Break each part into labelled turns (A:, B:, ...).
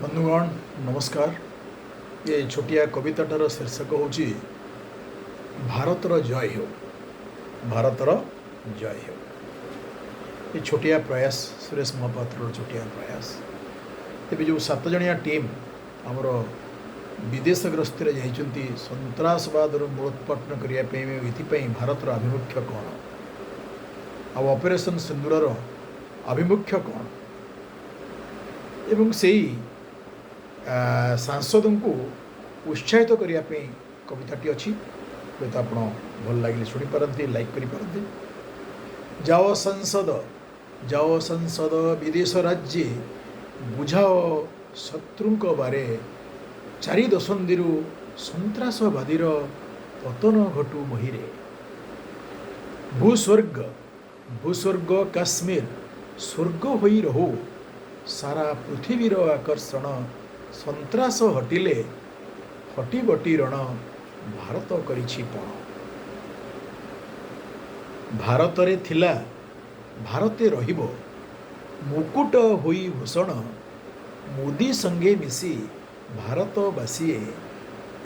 A: बंधुगण नमस्कार। ये छोटिया कविताटार शीर्षक हूँ भारतर जय हो। भारतर जय हो। ये छोटिया प्रयास सुरेश महापात्र छोटिया प्रयास। तेज जो 7 जणिया टीम आमर विदेश ग्रस्तर जाइंट सन्त्रासवाद मूलोत्पाटन करने भारतर आभिमुख्य कौन आ ऑपरेशन सिंदूर आभिमुख्य कौन एवं से सांसद को उत्साहित करने कविताटी अच्छी हूँ तो आप भल लगे शुणिपारती लाइक करें। जाओ संसद विदेश राज्य बुझाओ शत्रु बारे चारि दशंधि सन्त्रासवादीर पतन घटू महीरे भूस्वर्ग काश्मीर स्वर्ग होई रहो सारा पृथ्वीर आकर्षण सन्त्रास हटिले हटिबटी रण भारत करिछि पण भारतरे थिला भारते रहिबो मुकुट होई भूषण मोदी संगे मिसी भारतवासीए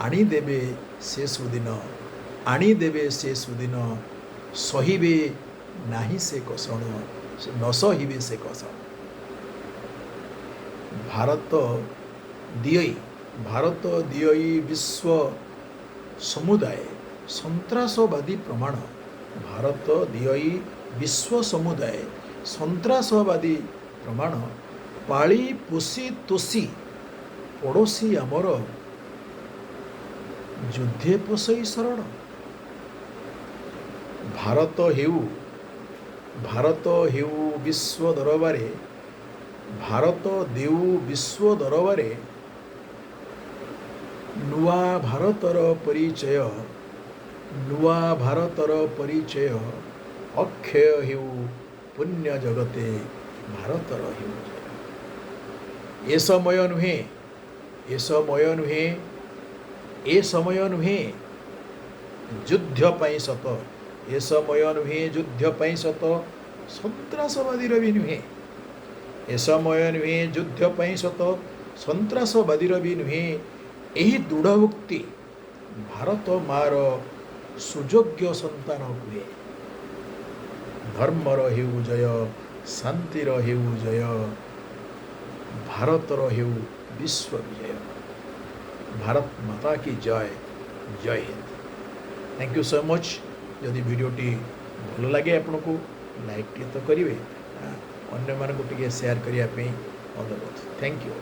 A: आनीदेवे से सुदिन सहिबे नाही से कषण न सहिबे से कषण भारत दियई विश्व समुदाय सन्त्रासवादी प्रमाण भारत दियई विश्व समुदाय सन्त्रासवादी प्रमाण पाली पोषी तोषी पड़ोशी आमर युद्धे पोषई शरण भारत हेउ विश्व दरबारे भारत देउ विश्व दरबारे नुआ भारतर परिचय अक्षय हेउ पुण्य जगते भारतर हेउ ए समय नुहे युद्ध पाई सत ए समय नुहे युद्ध पाई सत सन्त्रासवादीर भी नुहे ए समय नुहे युद्ध पाई सत सन्त्रासवादीर भी नुहे एही दृढ़ोक्ति भारत मार सुयोग्य संतान हुए धर्मर हेउ जय शांतिर हेउ जय भारतर हेउ विश्व विजय। भारत माता की जय। जय Hind. Thank you so much. यदि वीडियोटी भल लगे आपन को लाइक तो करेंगे अन्य मान को शेयर करने अनुरोध। Thank you.